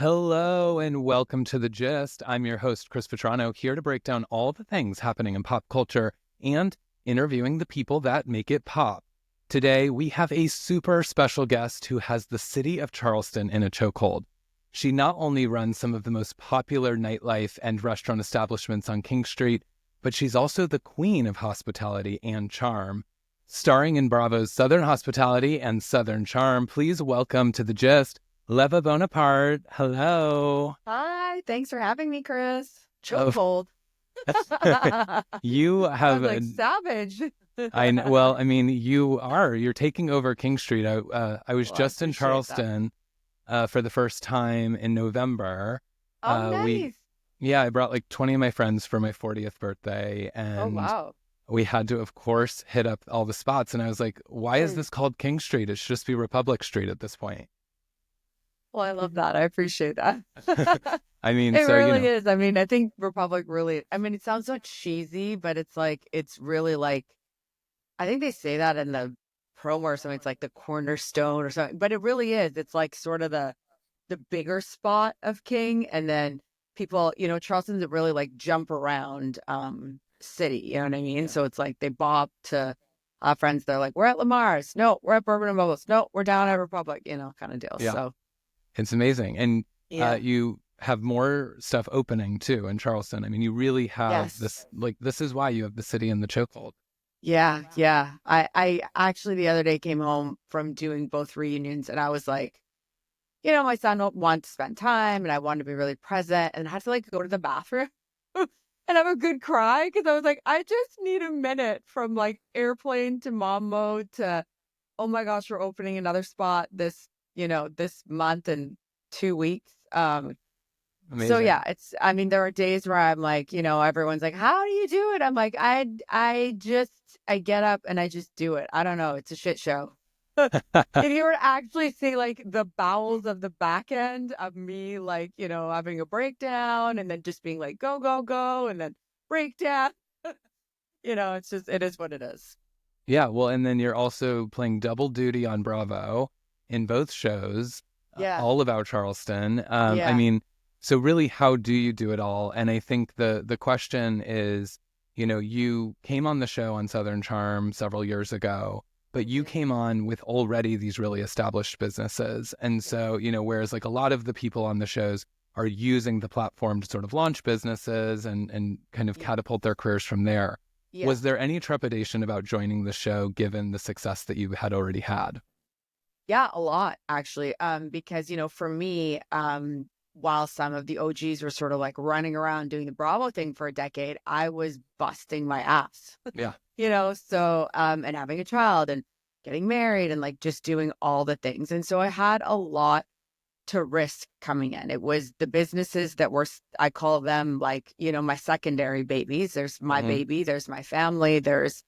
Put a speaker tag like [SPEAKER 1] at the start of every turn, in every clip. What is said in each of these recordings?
[SPEAKER 1] Hello and welcome to The Gist. I'm your host, Chris Petrano, here to break down all the things happening in pop culture and interviewing the people that make it pop. Today, we have a super special guest who has the city of Charleston in a chokehold. She not only runs some of the most popular nightlife and restaurant establishments on King Street, but she's also the queen of hospitality and charm. Starring in Bravo's Southern Hospitality and Southern Charm, please welcome to The Gist, Leva Bonaparte. Hello.
[SPEAKER 2] Hi, thanks for having me, Chris.
[SPEAKER 1] Of
[SPEAKER 2] Chokehold.
[SPEAKER 1] you have
[SPEAKER 2] Sounds like savage.
[SPEAKER 1] well, I mean, you're taking over King Street. I was
[SPEAKER 2] Well, I
[SPEAKER 1] just in
[SPEAKER 2] appreciate that.
[SPEAKER 1] Charleston for the first time in November.
[SPEAKER 2] Oh,
[SPEAKER 1] We
[SPEAKER 2] nice.
[SPEAKER 1] I brought like 20 of my friends for my 40th birthday,
[SPEAKER 2] Oh,
[SPEAKER 1] and
[SPEAKER 2] wow.
[SPEAKER 1] we had to, of course, hit up all the spots. And I was like, why is
[SPEAKER 2] Mm.
[SPEAKER 1] this called King Street? It should just be Republic Street at this point.
[SPEAKER 2] Well, I love that. I appreciate that.
[SPEAKER 1] I mean,
[SPEAKER 2] It
[SPEAKER 1] so,
[SPEAKER 2] really is. I mean, I think Republic really, I mean, it sounds so cheesy, but it's like, it's really like, I think they say that in the promo or something. It's like the cornerstone or something, but it really is. It's like sort of the bigger spot of King. And then people, Charleston's a really like jump around city, you know what I mean?
[SPEAKER 1] Yeah.
[SPEAKER 2] So it's like they bop to friends. They're like, we're at Lamar's. No, we're at Bourbon and Bubbles. No, we're down at Republic, kind of deal.
[SPEAKER 1] Yeah.
[SPEAKER 2] So
[SPEAKER 1] It's amazing. And
[SPEAKER 2] yeah.
[SPEAKER 1] you have more stuff opening too in Charleston. I mean, you really have
[SPEAKER 2] Yes.
[SPEAKER 1] this is why you have the city in the chokehold.
[SPEAKER 2] Yeah, yeah. I actually the other day came home from doing both reunions and I was like, my son wanted to spend time and I wanted to be really present and I had to like go to the bathroom and have a good cry because I was like, I just need a minute from like airplane to mom mode to, oh my gosh, we're opening another spot this month and 2 weeks. So
[SPEAKER 1] Amazing.
[SPEAKER 2] yeah, I mean, there are days where I'm like, everyone's like, how do you do it? I'm like, I get up and I just do it. I don't know. It's a shit show. If you were to actually see like the bowels of the back end of me, like, having a breakdown and then just being like, go, go, go, and then breakdown, it is what it is.
[SPEAKER 1] Yeah, well, and then you're also playing double duty on Bravo in both shows,
[SPEAKER 2] Yeah.
[SPEAKER 1] all about Charleston. I
[SPEAKER 2] Yeah.
[SPEAKER 1] mean, so really, how do you do it all? And I think the question is, you came on the show on Southern Charm several years ago, but you came on with already these really established businesses. And so, whereas like a lot of the people on the shows are using the platform to sort of launch businesses and kind of catapult their careers from there.
[SPEAKER 2] Yeah.
[SPEAKER 1] Was there any trepidation about joining the show given the success that you had already had?
[SPEAKER 2] Yeah, a lot actually. Because, for me, while some of the OGs were sort of like running around doing the Bravo thing for a decade, I was busting my ass.
[SPEAKER 1] Yeah.
[SPEAKER 2] So and having a child and getting married and like just doing all the things. And so I had a lot to risk coming in. It was the businesses that were, I call them like, my secondary babies. There's my baby, there's my family, there's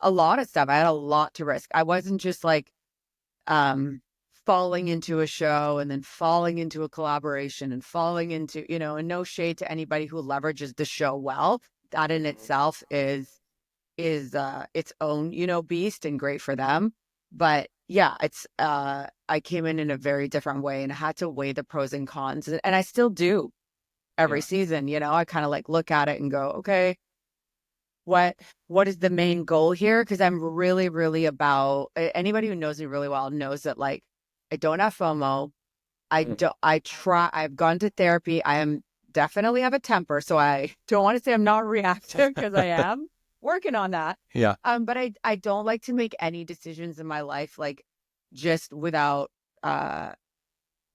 [SPEAKER 2] a lot of stuff. I had a lot to risk. I wasn't just like falling into a show and then falling into a collaboration and falling into, and no shade to anybody who leverages the show well. That in itself is its own, beast and great for them. But yeah, it's I came in a very different way and I had to weigh the pros and cons, and I still do every season. I kind of like look at it and go, okay, what is the main goal here? Because I'm really, really about anybody who knows me really well knows that like I don't have FOMO. I've gone to therapy. I am definitely have a temper, so I don't want to say I'm not reactive because I am working on that.
[SPEAKER 1] Yeah.
[SPEAKER 2] But I don't like to make any decisions in my life like just without my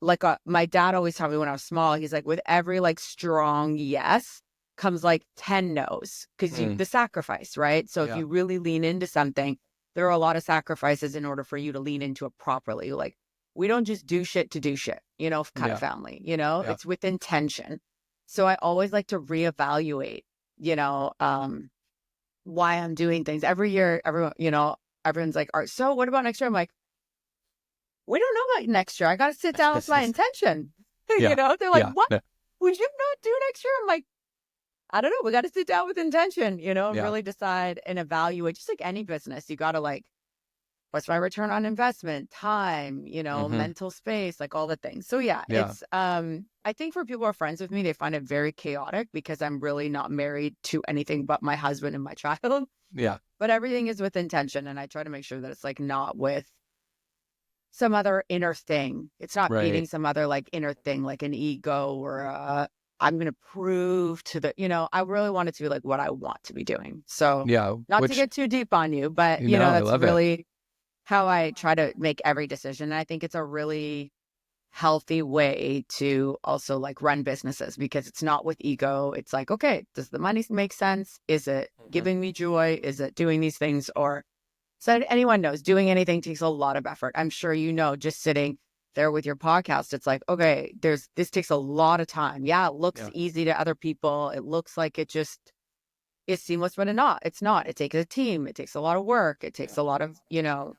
[SPEAKER 2] dad always told me when I was small, he's like, with every like strong yes comes like 10 no's because the sacrifice, right? So if you really lean into something, there are a lot of sacrifices in order for you to lean into it properly. Like we don't just do shit to do shit, kind of family, it's with intention. So I always like to reevaluate, why I'm doing things every year. Everyone's like, all right, so what about next year? I'm like, we don't know about next year. I got to sit down with my intention. They're like, what would you not do next year? I'm like, I don't know. We got to sit down with intention, and really decide and evaluate. Just like any business, you got to like what's my return on investment, time, mental space, like all the things. So yeah, it's, I think for people who are friends with me, they find it very chaotic because I'm really not married to anything but my husband and my child.
[SPEAKER 1] Yeah.
[SPEAKER 2] But everything is with intention. And I try to make sure that it's like not with some other inner thing. It's not feeding
[SPEAKER 1] Right.
[SPEAKER 2] some other like inner thing, like an ego or I'm going to prove to I really want it to be like what I want to be doing. So
[SPEAKER 1] Yeah.
[SPEAKER 2] not to get too deep on you, but
[SPEAKER 1] I
[SPEAKER 2] that's
[SPEAKER 1] love it.
[SPEAKER 2] really how I try to make every decision. And I think it's a really healthy way to also like run businesses because it's not with ego. It's like, okay, does the money make sense? Is it giving me joy? Is it doing these things? Or so anyone knows doing anything takes a lot of effort. I'm sure just sitting there with your podcast, it's like, okay, this takes a lot of time. Yeah, it looks easy to other people. It looks like it's seamless, but it's not. It takes a team. It takes a lot of work. It takes a lot of,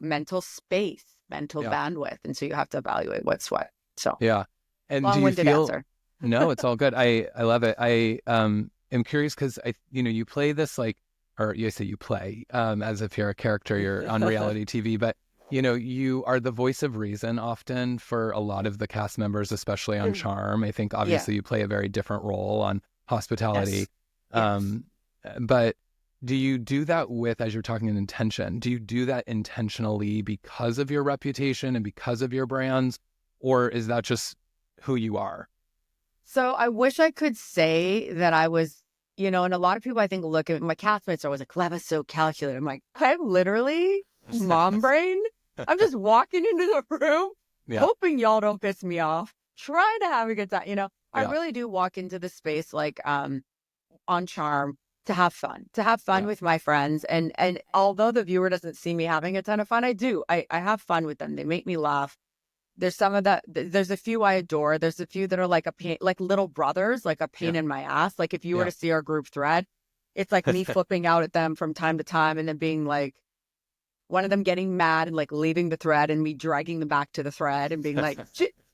[SPEAKER 2] mental space, mental bandwidth. And so you have to evaluate what's what. So
[SPEAKER 1] yeah. And do you
[SPEAKER 2] long-winded
[SPEAKER 1] feel
[SPEAKER 2] answer.
[SPEAKER 1] No, it's all good. I love it. I am curious because you play this like, or you say you play as if you're a character, you're on reality TV, but you are the voice of reason often for a lot of the cast members, especially on Charm. I think obviously you play a very different role on Hospitality.
[SPEAKER 2] Yes.
[SPEAKER 1] But do you do that as you're talking in intention, do you do that intentionally because of your reputation and because of your brands, or is that just who you are?
[SPEAKER 2] So I wish I could say that I was, and a lot of people I think look at my castmates are always like, Leva's so calculated. I'm like, I'm literally mom brain. I'm just walking into the room, hoping y'all don't piss me off, trying to have a good time. I really do walk into the space like on Charm to have fun with my friends. And although the viewer doesn't see me having a ton of fun, I do. I have fun with them. They make me laugh. There's some of that. There's a few I adore. There's a few that are like a pain, like little brothers, like a pain in my ass. Like if you were to see our group thread, it's like me flipping out at them from time to time and then being like, one of them getting mad and like leaving the thread and me dragging them back to the thread and being like,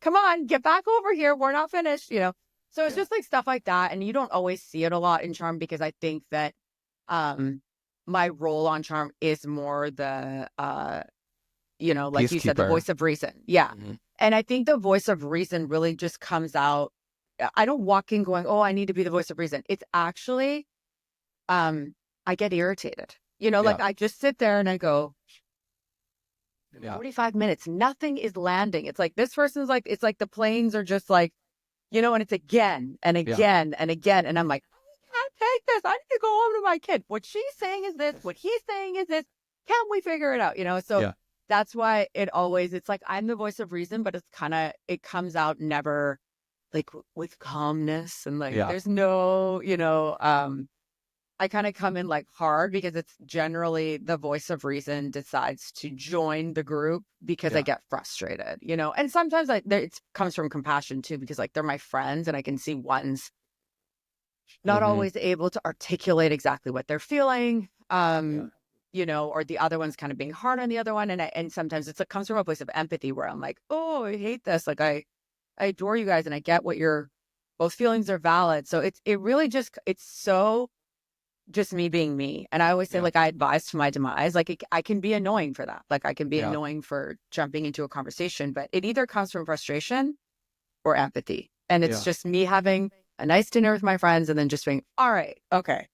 [SPEAKER 2] come on, get back over here. We're not finished, So it's just like stuff like that. And you don't always see it a lot in Charm because I think that my role on Charm is more the like you said, the voice of reason. Yeah. Mm-hmm. And I think the voice of reason really just comes out. I don't walk in going, oh, I need to be the voice of reason. It's actually, I get irritated. Like I just sit there and I go, 45 minutes, nothing is landing. It's like this person's like, it's like the planes are just like, and it's again and again and again. And I'm like, I can't take this. I need to go home to my kid. What she's saying is this. What he's saying is this. Can we figure it out? So that's why it's like I'm the voice of reason, but it comes out never like with calmness and like there's no, I kind of come in like hard because it's generally the voice of reason decides to join the group because I get frustrated, and sometimes it comes from compassion too, because like they're my friends and I can see one's not always able to articulate exactly what they're feeling. Or the other one's kind of being hard on the other one. And sometimes it comes from a place of empathy where I'm like, oh, I hate this. Like I adore you guys and I get what both feelings are valid. So it really it's so just me being me. And I always say like I advise to my demise, like I can be annoying for that. Like I can be annoying for jumping into a conversation, but it either comes from frustration or empathy. And it's just me having a nice dinner with my friends and then just being, all right, okay.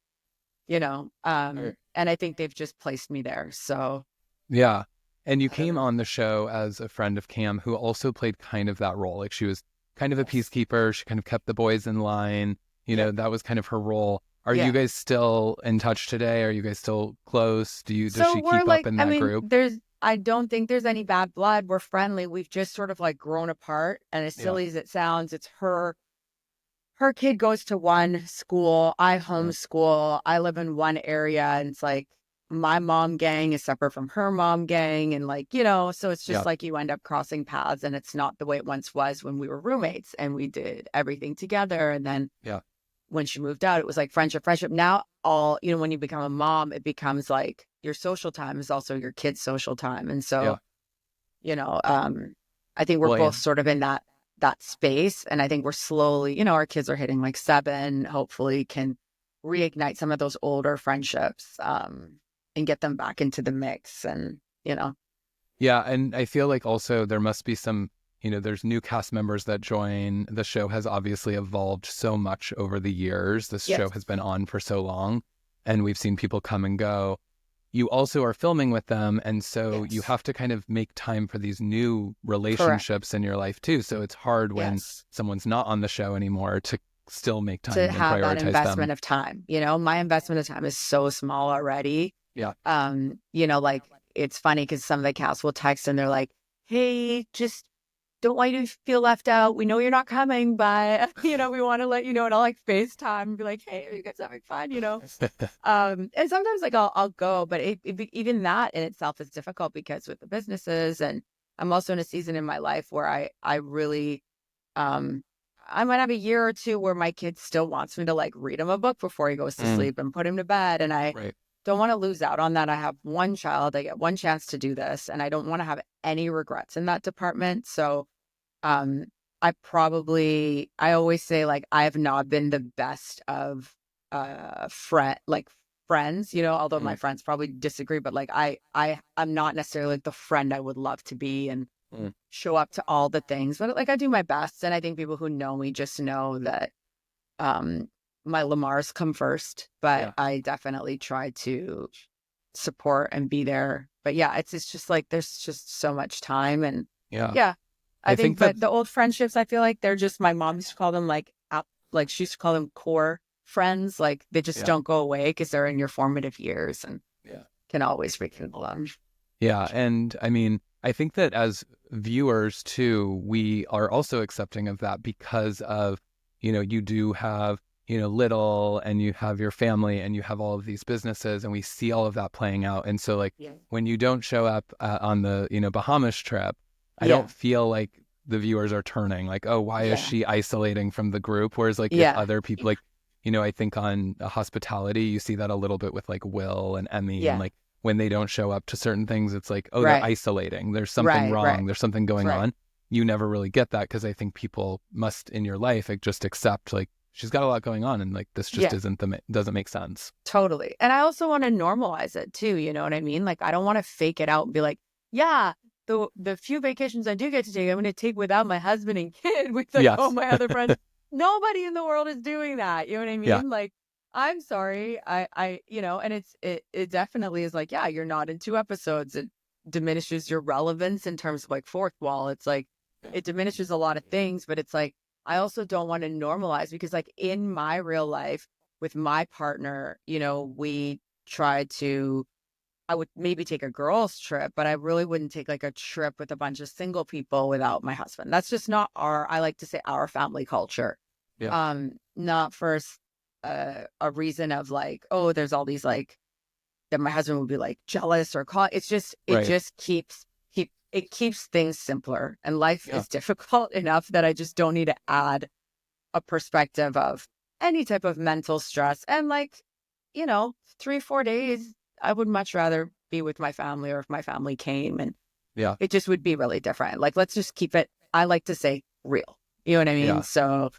[SPEAKER 2] And I think they've just placed me there. So,
[SPEAKER 1] yeah. And you came on the show as a friend of Cam, who also played kind of that role. Like she was kind of a peacekeeper. She kind of kept the boys in line. That was kind of her role. Are you guys still in touch today? Are you guys still close? Does she keep up in that group?
[SPEAKER 2] I don't think there's any bad blood. We're friendly. We've just sort of like grown apart. And as silly as it sounds, it's her kid goes to one school. I homeschool. I live in one area. And it's like my mom gang is separate from her mom gang. And like, so it's just like you end up crossing paths and it's not the way it once was when we were roommates and we did everything together. And then when she moved out, it was like friendship. Now when you become a mom, it becomes like your social time is also your kid's social time. And so, I think we're both sort of in that space. And I think we're slowly, our kids are hitting like 7, hopefully can reignite some of those older friendships and get them back into the mix. And,
[SPEAKER 1] Yeah, and I feel like also there must be some, there's new cast members that join. The show has obviously evolved so much over the years. This show
[SPEAKER 2] Yes,
[SPEAKER 1] has been on for so long, and we've seen people come and go. You also are filming with them, and so you
[SPEAKER 2] yes,
[SPEAKER 1] have to kind of make time for these new
[SPEAKER 2] correct.
[SPEAKER 1] relationships in your life too. So it's hard when
[SPEAKER 2] Yes.
[SPEAKER 1] someone's not on the show anymore to still make
[SPEAKER 2] To
[SPEAKER 1] time and
[SPEAKER 2] have that
[SPEAKER 1] prioritize them.
[SPEAKER 2] investment of time. My investment of time is so small already.
[SPEAKER 1] Yeah.
[SPEAKER 2] Like it's funny because some of the cast will text and they're like, "Hey, just don't want you to feel left out. We know you're not coming, but we want to let you know." And I'll like FaceTime and be like, "Hey, are you guys having fun?" And sometimes like I'll go, but even that in itself is difficult because with the businesses, and I'm also in a season in my life where I really um I might have a year or two where my kid still wants me to like read him a book before he goes to
[SPEAKER 1] Mm,
[SPEAKER 2] sleep and put him to bed. And I
[SPEAKER 1] right.
[SPEAKER 2] don't want to lose out on that. I have one child. I get one chance to do this, and I don't want to have any regrets in that department. So, um, I always say like I have not been the best of friends, although my
[SPEAKER 1] Mm,
[SPEAKER 2] friends probably disagree, but like I'm not necessarily like the friend I would love to be and
[SPEAKER 1] mm,
[SPEAKER 2] show up to all the things, but like I do my best. And I think people who know me just know that um my Lamars come first, but
[SPEAKER 1] yeah.
[SPEAKER 2] I definitely try to support and be there. But yeah, it's just like there's just so much time. And
[SPEAKER 1] Yeah.
[SPEAKER 2] yeah, I
[SPEAKER 1] I
[SPEAKER 2] think,
[SPEAKER 1] think that,
[SPEAKER 2] but the old friendships, I feel like they're just, my mom used to call them like like she used to call them core friends. Like they just
[SPEAKER 1] yeah.
[SPEAKER 2] don't go away because they're in your formative years and
[SPEAKER 1] Yeah.
[SPEAKER 2] can always rekindle them.
[SPEAKER 1] Yeah. And I mean, I think that as viewers too, we are also accepting of that because of, you do have, little and you have your family and you have all of these businesses and we see all of that playing out. And so like
[SPEAKER 2] Yeah.
[SPEAKER 1] when you don't show up on the, Bahamas trip, I
[SPEAKER 2] Yeah.
[SPEAKER 1] don't feel like the viewers are turning like, oh, why is
[SPEAKER 2] Yeah.
[SPEAKER 1] she isolating from the group? Whereas like if
[SPEAKER 2] Yeah.
[SPEAKER 1] other people like, I think on hospitality, you see that a little bit with like Will and Emmy and
[SPEAKER 2] Yeah.
[SPEAKER 1] like when they don't show up to certain things, it's like, oh, they're
[SPEAKER 2] Right.
[SPEAKER 1] isolating. There's something
[SPEAKER 2] Right.
[SPEAKER 1] wrong.
[SPEAKER 2] Right.
[SPEAKER 1] There's something going
[SPEAKER 2] Right.
[SPEAKER 1] on. You never really get that because I think people must in your life like, just accept like she's got a lot going on and like this just
[SPEAKER 2] Yeah.
[SPEAKER 1] isn't doesn't make sense.
[SPEAKER 2] Totally. And I also want to normalize it too, you know what I mean? Like I don't want to fake it out and be like, yeah, the few vacations I do get to take, I'm going to take without my husband and kid with like all
[SPEAKER 1] Yes.
[SPEAKER 2] my other friends. Nobody in the world is doing that. You know what I
[SPEAKER 1] Yeah.
[SPEAKER 2] mean? Like I'm sorry. And it definitely is like, yeah, you're not in 2 episodes. It diminishes your relevance in terms of like fourth wall. It's like it diminishes a lot of things, but it's like I also don't want to normalize because like in my real life with my partner, we tried to, I would maybe take a girls' trip, but I really wouldn't take like a trip with a bunch of single people without my husband. That's just not I like to say our family culture.
[SPEAKER 1] Yeah.
[SPEAKER 2] Not for a reason of like, oh, there's all these like, that my husband would be like jealous or call. It
[SPEAKER 1] Right.
[SPEAKER 2] just it keeps things simpler. And life
[SPEAKER 1] Yeah.
[SPEAKER 2] is difficult enough that I just don't need to add a perspective of any type of mental stress. And like, 3, 4 days, I would much rather be with my family or if my family came and
[SPEAKER 1] Yeah.
[SPEAKER 2] it just would be really different. Like, let's just keep it, I like to say real. You know what I mean?
[SPEAKER 1] Yeah.
[SPEAKER 2] So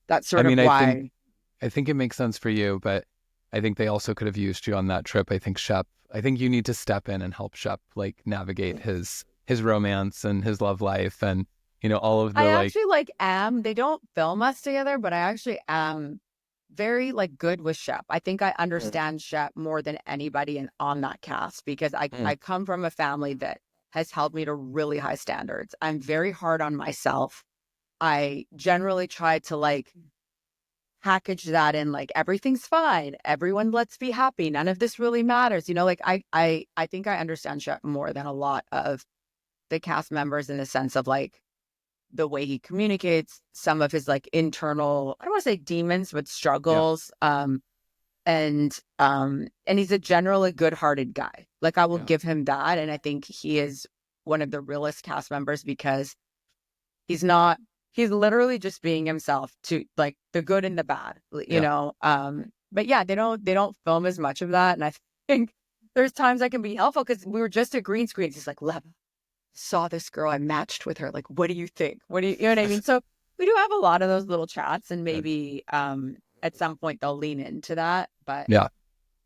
[SPEAKER 2] that's
[SPEAKER 1] I
[SPEAKER 2] sort of
[SPEAKER 1] mean,
[SPEAKER 2] why.
[SPEAKER 1] I think it makes sense for you, but I think they also could have used you on that trip. I think you need to step in and help Shep like navigate his romance and his love life and all of
[SPEAKER 2] I
[SPEAKER 1] the like
[SPEAKER 2] actually like they don't film us together, but I actually am very like good with Shep. I think I
[SPEAKER 1] Mm,
[SPEAKER 2] understand Shep more than anybody on that cast because
[SPEAKER 1] mm,
[SPEAKER 2] I come from a family that has held me to really high standards. I'm very hard on myself. I generally try to like package that in like everything's fine. Everyone let's be happy. None of this really matters. Like I think I understand Shep more than a lot of the cast members in the sense of like the way he communicates, some of his like internal, I don't want to say demons, but
[SPEAKER 1] yeah,
[SPEAKER 2] struggles. And he's a generally good-hearted guy. Like I will
[SPEAKER 1] yeah,
[SPEAKER 2] give him that. And I think he is one of the realest cast members because he's not, he's literally just being himself to like the good and the bad,
[SPEAKER 1] yeah,
[SPEAKER 2] But yeah, they don't film as much of that. And I think there's times I can be helpful because we were just at green screens. He's like, Leva, saw this girl, I matched with her. Like, what do you think? You know what I mean? So we do have a lot of those little chats, and
[SPEAKER 1] good.
[SPEAKER 2] maybe at some point they'll lean into that. But
[SPEAKER 1] Yeah,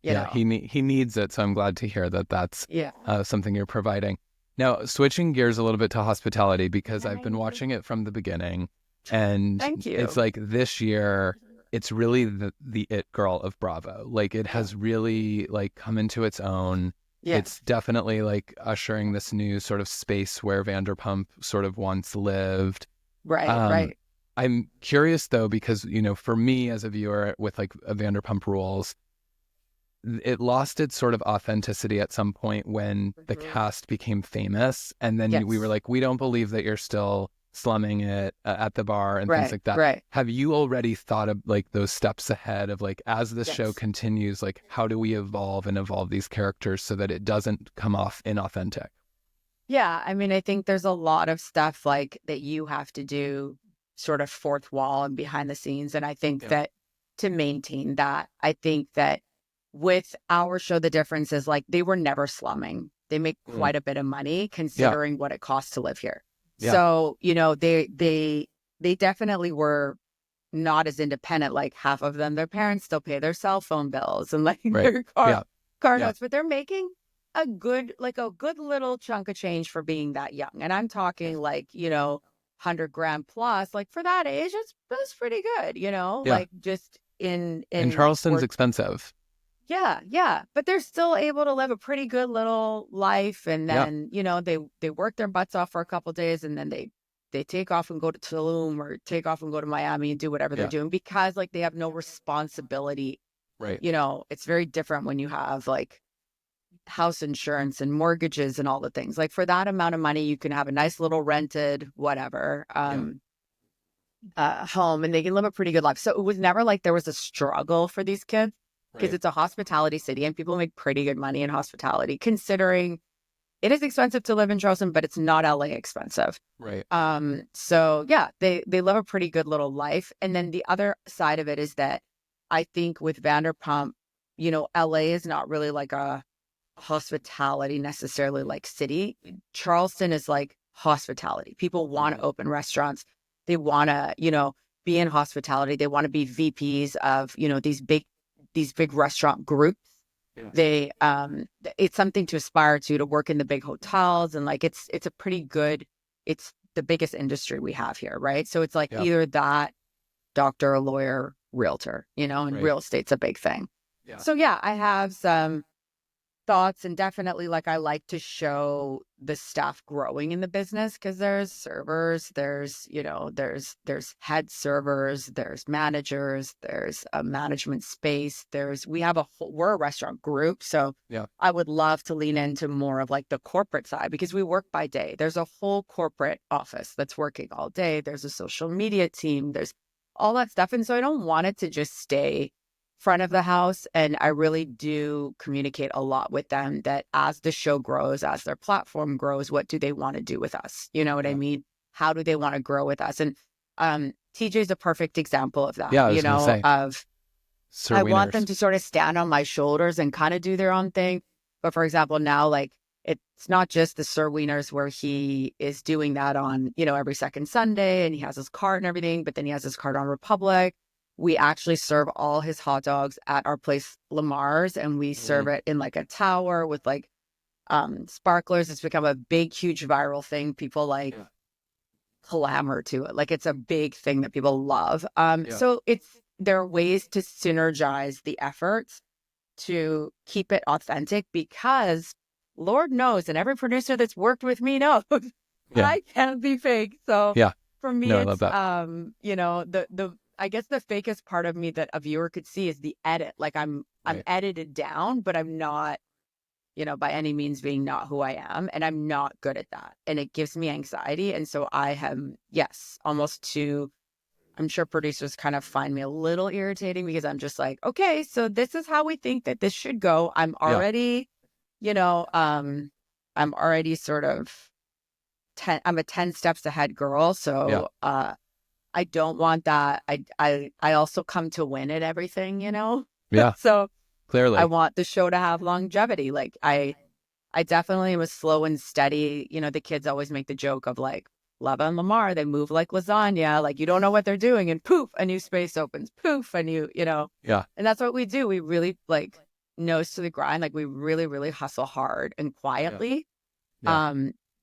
[SPEAKER 2] you
[SPEAKER 1] yeah.
[SPEAKER 2] know,
[SPEAKER 1] He needs it, so I'm glad to hear that that's
[SPEAKER 2] yeah,
[SPEAKER 1] something you're providing. Now, switching gears a little bit to hospitality, because I've been
[SPEAKER 2] Thank
[SPEAKER 1] watching it from the beginning, and
[SPEAKER 2] you.
[SPEAKER 1] it's like this year, it's really the it girl of Bravo. Like it has really like come into its own.
[SPEAKER 2] Yeah.
[SPEAKER 1] It's definitely like ushering this new sort of space where Vanderpump sort of once lived.
[SPEAKER 2] Right.
[SPEAKER 1] Um,
[SPEAKER 2] Right.
[SPEAKER 1] I'm curious though, because, you know, for me as a viewer with like a Vanderpump Rules, it lost its sort of authenticity at some point when the cast became famous. And then we were
[SPEAKER 2] Yes.
[SPEAKER 1] like, we don't believe that you're still slumming it at the bar and things
[SPEAKER 2] Right.
[SPEAKER 1] like that.
[SPEAKER 2] Right.
[SPEAKER 1] Have you already thought of like those steps ahead of like, as the show
[SPEAKER 2] Yes.
[SPEAKER 1] continues, like how do we evolve and evolve these characters so that it doesn't come off inauthentic?
[SPEAKER 2] Yeah. I mean, I think there's a lot of stuff like that you have to do sort of fourth wall and behind the scenes. And I think that to maintain that, I think that with our show, the difference is like they were never slumming. They make
[SPEAKER 1] Mm.
[SPEAKER 2] quite a bit of money
[SPEAKER 1] Yeah.
[SPEAKER 2] considering what it costs to live here.
[SPEAKER 1] Yeah.
[SPEAKER 2] So, you know, they definitely were not as independent. Like half of them, their parents still pay their cell phone bills and like
[SPEAKER 1] Right.
[SPEAKER 2] their
[SPEAKER 1] Yeah.
[SPEAKER 2] car
[SPEAKER 1] Yeah.
[SPEAKER 2] notes, but they're making a good little chunk of change for being that young. And I'm talking like, you know, 100 grand plus, like for that age, that's pretty good, you know,
[SPEAKER 1] Yeah.
[SPEAKER 2] like just
[SPEAKER 1] And
[SPEAKER 2] in
[SPEAKER 1] Charleston's
[SPEAKER 2] work.
[SPEAKER 1] expensive.
[SPEAKER 2] Yeah, yeah. But they're still able to live a pretty good little life. And
[SPEAKER 1] Yeah.
[SPEAKER 2] then, you know, they work their butts off for a couple days and then they take off and go to Tulum or take off and go to Miami and do whatever they're
[SPEAKER 1] Yeah.
[SPEAKER 2] doing because like they have no responsibility.
[SPEAKER 1] Right.
[SPEAKER 2] You know, it's very different when you have like house insurance and mortgages and all the things. Like for that amount of money, you can have a nice little rented whatever home and they can live a pretty good life. So it was never like there was a struggle for these kids because
[SPEAKER 1] Right.
[SPEAKER 2] it's a hospitality city and people make pretty good money in hospitality considering it is expensive to live in Charleston, but it's not LA expensive.
[SPEAKER 1] Right.
[SPEAKER 2] So yeah, they live a pretty good little life. And then the other side of it is that I think with Vanderpump, you know, LA is not really like a hospitality necessarily like city. Charleston is like hospitality. People want to open restaurants. They want to, you know, be in hospitality. They want to be VPs of, you know, these big restaurant groups.
[SPEAKER 1] Yeah.
[SPEAKER 2] They it's something to aspire to work in the big hotels and like it's a pretty good, it's the biggest industry we have here, right? So it's like
[SPEAKER 1] Yeah.
[SPEAKER 2] either that, doctor, lawyer, realtor, you know, and
[SPEAKER 1] Right.
[SPEAKER 2] real estate's a big thing.
[SPEAKER 1] Yeah.
[SPEAKER 2] So yeah, I have some thoughts and definitely like I like to show the staff growing in the business because there's servers, there's, you know, there's head servers, there's managers, there's a management space, we're a restaurant group. So
[SPEAKER 1] Yeah.
[SPEAKER 2] I would love to lean into more of like the corporate side because we work by day. There's a whole corporate office that's working all day. There's a social media team, there's all that stuff. And so I don't want it to just stay front of the house. And I really do communicate a lot with them that as the show grows, as their platform grows, what do they want to do with us? You know what I mean? How do they want to grow with us? And TJ is a perfect example of that,
[SPEAKER 1] Yeah, I was
[SPEAKER 2] you
[SPEAKER 1] gonna
[SPEAKER 2] know,
[SPEAKER 1] say.
[SPEAKER 2] of
[SPEAKER 1] Sir
[SPEAKER 2] I want them
[SPEAKER 1] Wieners.
[SPEAKER 2] to sort of stand on my shoulders and kind of do their own thing. But for example, now like it's not just the Sir Wieners where he is doing that on, you know, every second Sunday and he has his cart and everything, but then he has his cart on Republic. We actually serve all his hot dogs at our place, Lamar's, and we serve it in like a tower with like sparklers. It's become a big, huge viral thing. People like clamor to it. Like it's a big thing that people love. So there are ways to synergize the efforts to keep it authentic because Lord knows, and every producer that's worked with me knows, I can't be fake. So for me,
[SPEAKER 1] I love
[SPEAKER 2] it's
[SPEAKER 1] that.
[SPEAKER 2] you know, the I guess the fakest part of me that a viewer could see is the edit. Like I'm edited down, but I'm not, you know, by any means being not who I am. And I'm not good at that. And it gives me anxiety. And so I am, yes, almost too, I'm sure producers kind of find me a little irritating because I'm just like, okay, so this is how we think that this should go. I'm already, you know, I'm already sort of I'm a 10 steps ahead girl. So I don't want that. I also come to win at everything, you know?
[SPEAKER 1] Yeah.
[SPEAKER 2] So
[SPEAKER 1] Clearly.
[SPEAKER 2] I want the show to have longevity. Like I definitely was slow and steady. You know, the kids always make the joke of like Leva and Lamar, they move like lasagna. Like you don't know what they're doing and poof, a new space opens. Poof, a new, you know.
[SPEAKER 1] Yeah.
[SPEAKER 2] And that's what we do. We really nose to the grind. Like we really, really hustle hard and quietly.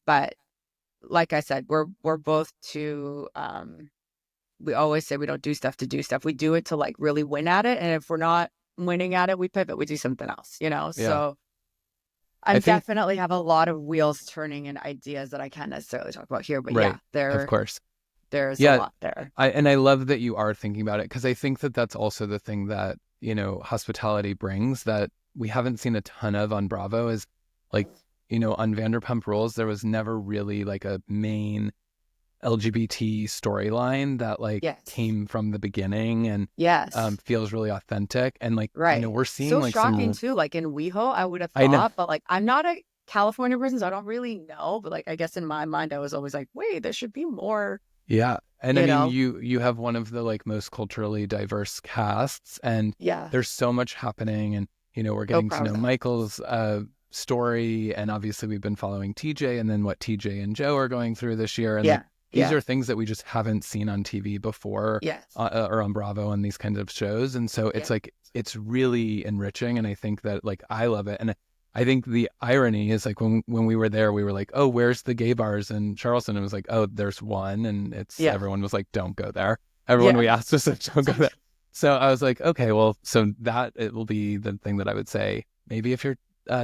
[SPEAKER 2] But like I said, we're both too, we always say we don't do stuff to do stuff. We do it to like really win at it. And if we're not winning at it, we pivot, we do something else, you know?
[SPEAKER 1] Yeah.
[SPEAKER 2] So I
[SPEAKER 1] I think,
[SPEAKER 2] definitely have a lot of wheels turning and ideas that I can't necessarily talk about here, but
[SPEAKER 1] right.
[SPEAKER 2] yeah,
[SPEAKER 1] Of course.
[SPEAKER 2] there's a
[SPEAKER 1] Yeah.
[SPEAKER 2] lot there.
[SPEAKER 1] I love that you are thinking about it, because I think that that's also the thing that, you know, hospitality brings that we haven't seen a ton of on Bravo is like, you know, on Vanderpump Rules, there was never really like a main LGBT storyline that like
[SPEAKER 2] Yes.
[SPEAKER 1] came from the beginning and
[SPEAKER 2] Yes.
[SPEAKER 1] feels really authentic. And like,
[SPEAKER 2] Right.
[SPEAKER 1] you know, we're seeing
[SPEAKER 2] So
[SPEAKER 1] like
[SPEAKER 2] shocking
[SPEAKER 1] some,
[SPEAKER 2] too. Like in WeHo, I would have
[SPEAKER 1] I know,
[SPEAKER 2] thought, but like I'm not a California person, so I don't really know. But like I guess in my mind, I was always like, wait, there should be more.
[SPEAKER 1] yeah. And I
[SPEAKER 2] You
[SPEAKER 1] mean,
[SPEAKER 2] know?
[SPEAKER 1] you have one of the like most culturally diverse casts, and
[SPEAKER 2] Yeah.
[SPEAKER 1] there's so much happening. And, you know, we're
[SPEAKER 2] So
[SPEAKER 1] getting to
[SPEAKER 2] proud
[SPEAKER 1] know
[SPEAKER 2] of that.
[SPEAKER 1] Michael's story. And obviously we've been following TJ and then what TJ and Joe are going through this year. And like,
[SPEAKER 2] Yeah.
[SPEAKER 1] these
[SPEAKER 2] Yeah.
[SPEAKER 1] are things that we just haven't seen on TV before
[SPEAKER 2] Yes.
[SPEAKER 1] or on Bravo and these kinds of shows. And so it's like, it's really enriching. And I think that like, I love it. And I think the irony is like when we were there, we were like, oh, where's the gay bars in Charleston? It was like, oh, there's one. And it's, everyone was like, don't go there. Everyone we asked was like, don't go there. So I was like, okay, well, so that it will be the thing that I would say, maybe if you're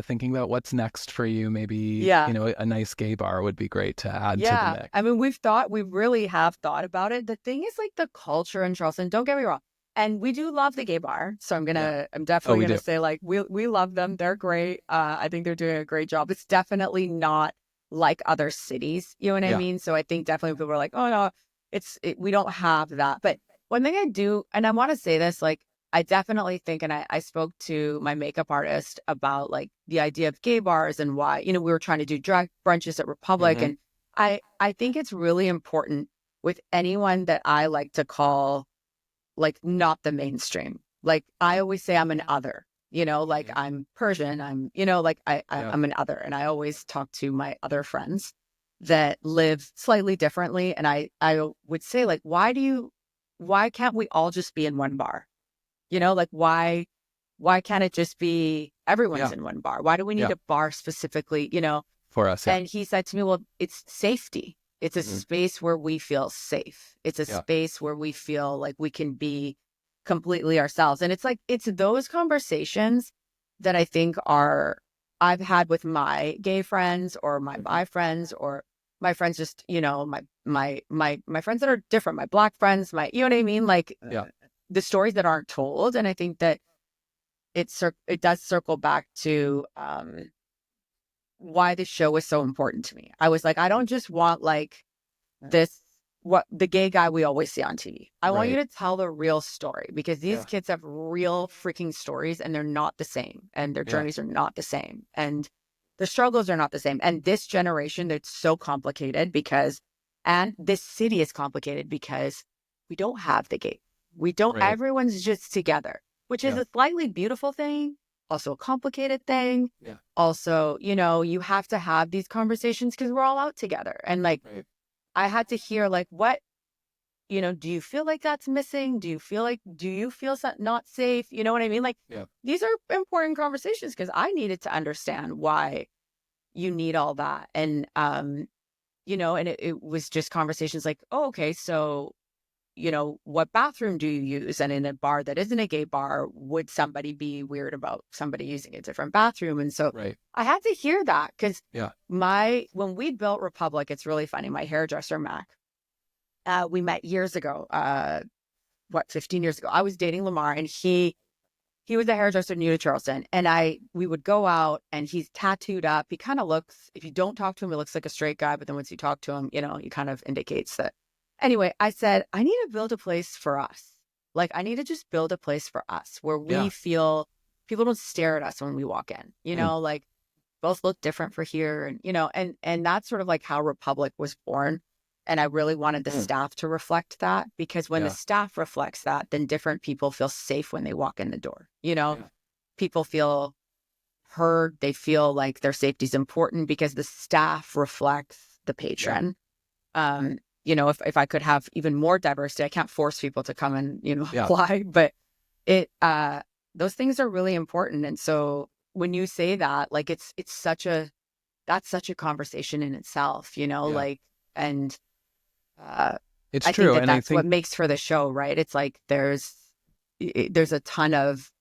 [SPEAKER 1] thinking about what's next for you, maybe, you know, a nice gay bar would be great to add to the mix.
[SPEAKER 2] I mean, we really have thought about it. The thing is like the culture in Charleston, don't get me wrong. And we do love the gay bar. So I'm definitely going to say like, we love them. They're great. I think they're doing a great job. It's definitely not like other cities. You know what I mean? So I think definitely people are like, oh no, we don't have that. But one thing I do, and I want to say this, like, I definitely think, and I spoke to my makeup artist about like the idea of gay bars and why, you know, we were trying to do drag brunches at Republic. And I think it's really important with anyone that I like to call like not the mainstream. Like I always say I'm an other, you know, like I'm Persian, I'm, you know, like I'm an other. And I always talk to my other friends that live slightly differently. And I would say like, why can't we all just be in one bar? You know, like why can't it just be everyone's in one bar? Why do we need a bar specifically, you know?
[SPEAKER 1] For us.
[SPEAKER 2] And he said to me, well, it's safety. It's a space where we feel safe. It's a space where we feel like we can be completely ourselves. And it's like, it's those conversations that I think I've had with my gay friends or my bi friends or my friends, just, you know, my friends that are different, my Black friends, you know what I mean? Like the stories that aren't told. And I think that it does circle back to, why this show was so important to me. I was like, I don't just want like what the gay guy we always see on TV. I want you to tell the real story, because these kids have real freaking stories and they're not the same, and their journeys are not the same, and the struggles are not the same. And this generation, that's so complicated and this city is complicated because we don't have the gay. We don't, everyone's just together, which is a slightly beautiful thing. Also a complicated thing. Also, you know, you have to have these conversations because we're all out together. And like, I had to hear like, what, you know, do you feel like that's missing? Do you feel not safe? You know what I mean? Like, these are important conversations because I needed to understand why you need all that. And, you know, and it was just conversations like, oh, okay, so, you know, what bathroom do you use? And in a bar that isn't a gay bar, would somebody be weird about somebody using a different bathroom? And so I had to hear that because when we built Republic, it's really funny. My hairdresser, Mac, we met years ago, 15 years ago. I was dating Lamar, and he was a hairdresser new to Charleston. And we would go out, and he's tattooed up. He kind of looks, if you don't talk to him, he looks like a straight guy. But then once you talk to him, you know, he kind of indicates that. Anyway, I said, I need to build a place for us. Like, I need to just build a place for us where we feel people don't stare at us when we walk in, you know, like both look different for here. And, you know, and that's sort of like how Republic was born. And I really wanted the staff to reflect that, because when the staff reflects that, then different people feel safe when they walk in the door. You know, people feel heard. They feel like their safety is important because the staff reflects the patron. You know, if I could have even more diversity, I can't force people to come and, you know, apply, but those things are really important. And so when you say that, like, it's such a that's such a conversation in itself, like, and
[SPEAKER 1] it's
[SPEAKER 2] I
[SPEAKER 1] true.
[SPEAKER 2] think
[SPEAKER 1] And I
[SPEAKER 2] that's what
[SPEAKER 1] think,
[SPEAKER 2] makes for the show, right? It's like there's a ton of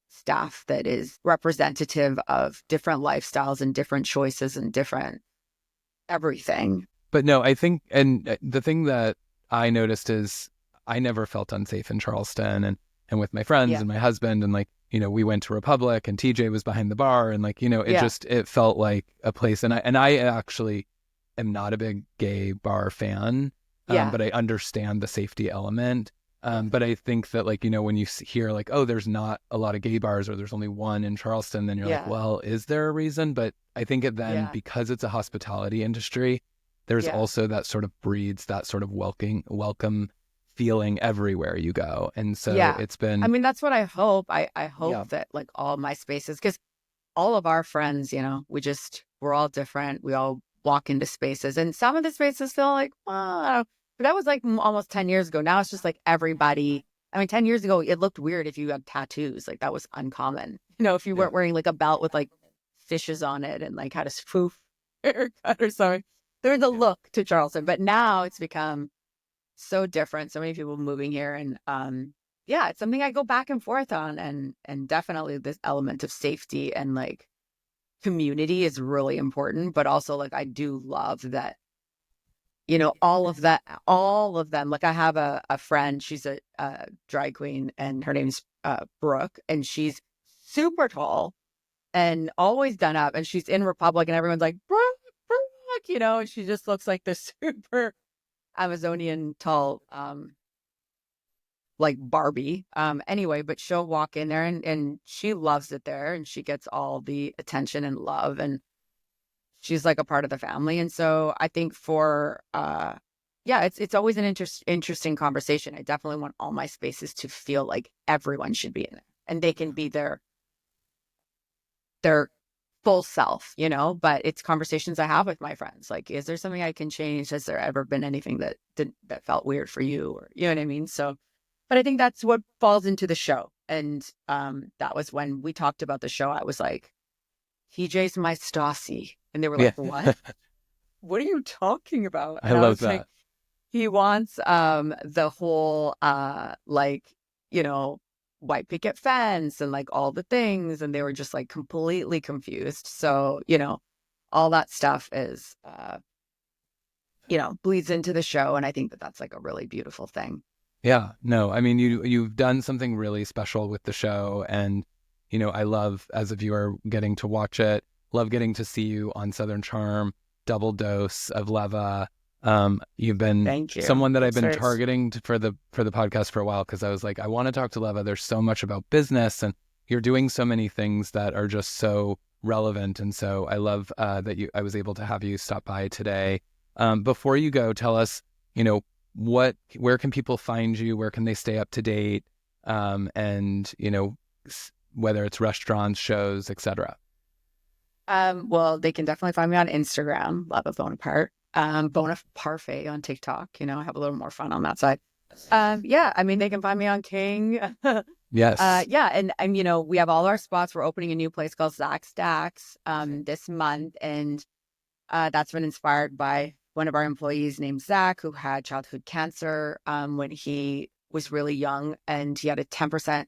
[SPEAKER 2] staff that is representative of different lifestyles and different choices and different everything.
[SPEAKER 1] but no, I think, and the thing that I noticed is I never felt unsafe in Charleston, and with my friends
[SPEAKER 2] Yeah.
[SPEAKER 1] and my husband, and like, we went to Republic and TJ was behind the bar, and like,
[SPEAKER 2] Yeah.
[SPEAKER 1] it felt like a place. And I actually am not a big gay bar fan,
[SPEAKER 2] Yeah.
[SPEAKER 1] but I understand the safety element. But I think that, like, when you hear like, oh, there's not a lot of gay bars, or there's only one in Charleston, then you're like,
[SPEAKER 2] Yeah.
[SPEAKER 1] well, is there a reason? But I think it then,
[SPEAKER 2] Yeah.
[SPEAKER 1] because it's a hospitality industry, there's
[SPEAKER 2] Yeah.
[SPEAKER 1] also that sort of breeds that sort of welcome feeling everywhere you go. And so
[SPEAKER 2] Yeah.
[SPEAKER 1] it's
[SPEAKER 2] I
[SPEAKER 1] been,
[SPEAKER 2] mean, that's what I hope. I
[SPEAKER 1] yeah,
[SPEAKER 2] hope that like all my spaces, because all of our friends, we're all different. We all walk into spaces, and some of the spaces feel like, oh, but that was like almost 10 years ago. Now it's just like everybody. I mean, 10 years ago, it looked weird if you had tattoos. Like that was uncommon. If you
[SPEAKER 1] yeah,
[SPEAKER 2] weren't wearing like a belt with like fishes on it and like had a spoof haircut or something. There's a look to Charleston, but now it's become so different. So many people moving here, and yeah, it's something I go back and forth on, and definitely this element of safety and like community is really important, but also like I do love that, all of them. Like I have a friend, she's a drag queen, and her name's Brooke, and she's super tall and always done up, and she's in Republic, and everyone's like, Brooke, and she just looks like this super Amazonian tall, like Barbie. Anyway, but she'll walk in there, and she loves it there, and she gets all the attention and love, and she's like a part of the family. And so I think for yeah, it's always an interesting conversation. I definitely want all my spaces to feel like everyone should be in there and they can be their full self, but it's conversations I have with my friends. Like, is there something I can change? Has there ever been anything that felt weird for you? Or, you know what I mean? So, but I think that's what falls into the show. And that was when we talked about the show. I was like, TJ's my Stassi. And they were
[SPEAKER 1] yeah.
[SPEAKER 2] like, what? What are you talking about?
[SPEAKER 1] I
[SPEAKER 2] And I
[SPEAKER 1] love
[SPEAKER 2] was like,
[SPEAKER 1] that.
[SPEAKER 2] he wants the whole like, white picket fence and like all the things. And they were just like completely confused. So, all that stuff is bleeds into the show. And I think that that's like a really beautiful thing.
[SPEAKER 1] Yeah, no, I mean, you've done something really special with the show, and I love, as a viewer, getting to watch it. Love getting to see you on Southern Charm, double dose of Leva. You've been
[SPEAKER 2] Thank you.
[SPEAKER 1] someone that I've
[SPEAKER 2] That's
[SPEAKER 1] been
[SPEAKER 2] very
[SPEAKER 1] targeting for the podcast for a while, because I was like, I want to talk to Leva. There's so much about business, and you're doing so many things that are just so relevant. And so I love that I was able to have you stop by today. Before you go, tell us, where can people find you? Where can they stay up to date? And whether it's restaurants, shows, etc.
[SPEAKER 2] well, they can definitely find me on Instagram, Leva Bonaparte. Bonaparte on TikTok. I have a little more fun on that side. Yeah, I mean, they can find me on King.
[SPEAKER 1] Yes.
[SPEAKER 2] Yeah, and we have all our spots. We're opening a new place called Zach Stacks this month, and that's been inspired by one of our employees named Zach, who had childhood cancer when he was really young, and he had a 10%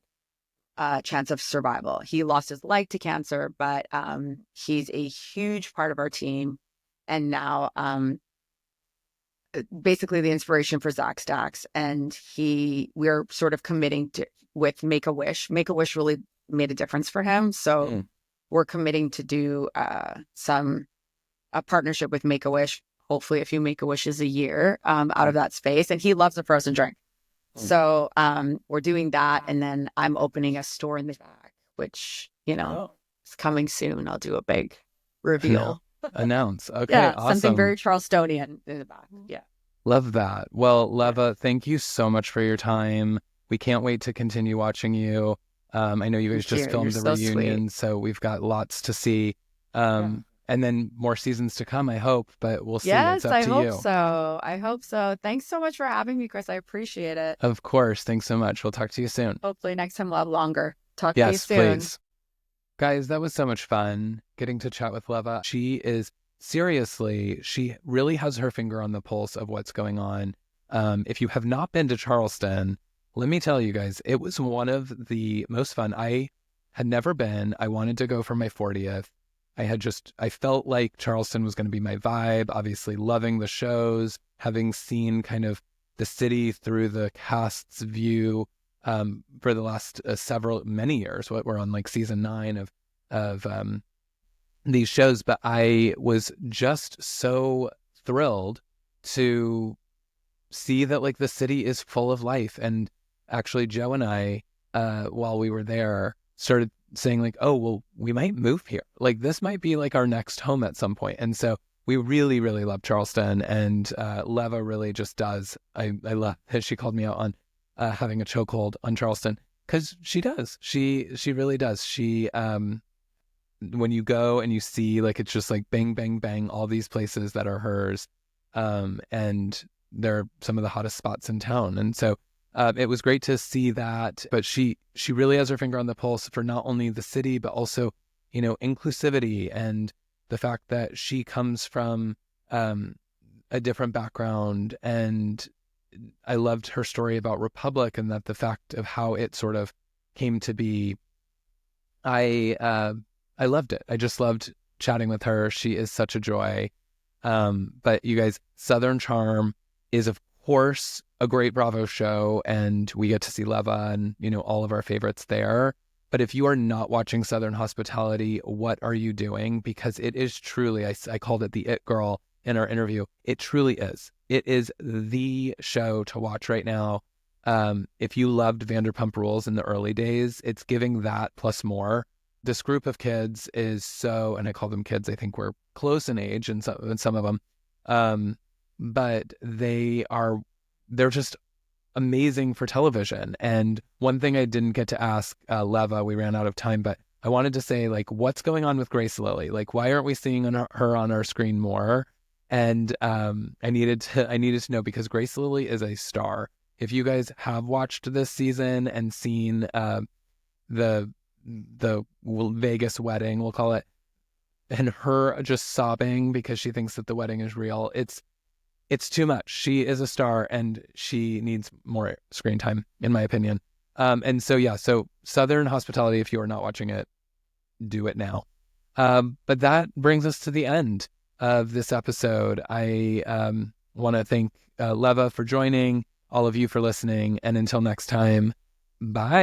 [SPEAKER 2] chance of survival. He lost his leg to cancer, but he's a huge part of our team. And now basically the inspiration for Zach Stacks. And we're sort of committing to with Make-A-Wish. Make-A-Wish really made a difference for him. So we're committing to do a partnership with Make-A-Wish, hopefully a few Make-A-Wishes a year out of that space. And he loves a frozen drink. So we're doing that. And then I'm opening a store in the back, which, is coming soon. I'll do a big reveal.
[SPEAKER 1] Announce. Okay,
[SPEAKER 2] Yeah,
[SPEAKER 1] awesome.
[SPEAKER 2] something very Charlestonian in the back. Yeah.
[SPEAKER 1] Love that. Well, Leva, thank you so much for your time. We can't wait to continue watching you. I know you guys just filmed the reunion, so we've got lots to see. And then more seasons to come, I hope, but we'll see.
[SPEAKER 2] Yes,
[SPEAKER 1] It's up
[SPEAKER 2] I
[SPEAKER 1] to
[SPEAKER 2] hope
[SPEAKER 1] you.
[SPEAKER 2] so. I hope so. Thanks so much for having me, Chris. I appreciate it.
[SPEAKER 1] Of course. Thanks so much. We'll talk to you soon.
[SPEAKER 2] Hopefully next time we'll have longer. Talk to you soon.
[SPEAKER 1] Yes, please. Guys, that was so much fun getting to chat with Leva. She really has her finger on the pulse of what's going on. If you have not been to Charleston, let me tell you guys, it was one of the most fun. I had never been. I wanted to go for my 40th. I felt like Charleston was going to be my vibe, obviously loving the shows, having seen kind of the city through the cast's view for the last many years. We're on like season 9 of these shows, but I was just so thrilled to see that like the city is full of life. And actually, Joe and I, while we were there, started saying like, oh, well, we might move here. Like this might be like our next home at some point. And so we really, really love Charleston, and Leva really just does. I love that she called me out on having a chokehold on Charleston, because she does. She really does. She when you go and you see like it's just like bang, bang, bang, all these places that are hers, and they're some of the hottest spots in town. And so it was great to see that. But she really has her finger on the pulse for not only the city, but also, you know, inclusivity, and the fact that she comes from a different background. And I loved her story about Republic, and that the fact of how it sort of came to be. I loved it. I just loved chatting with her. She is such a joy. But you guys, Southern Charm is of course a great Bravo show, and we get to see Leva and, you know, all of our favorites there. But if you are not watching Southern Hospitality, what are you doing? Because it is truly, I called it the It Girl in our interview. It truly is. It is the show to watch right now. If you loved Vanderpump Rules in the early days, it's giving that plus more. This group of kids is so, and I call them kids, I think we're close in age and some of them, but they're just amazing for television. And one thing I didn't get to ask Leva, we ran out of time, but I wanted to say, like, what's going on with Grace Lilly? Like, why aren't we seeing her on our screen more? And I needed to know, because Grace Lilly is a star. If you guys have watched this season and seen the Vegas wedding, we'll call it, and her just sobbing because she thinks that the wedding is real, it's too much. She is a star, and she needs more screen time, in my opinion. And so, yeah, so Southern Hospitality, if you are not watching it, do it now. But that brings us to the end of this episode. I want to thank Leva for joining, all of you for listening, and until next time, bye.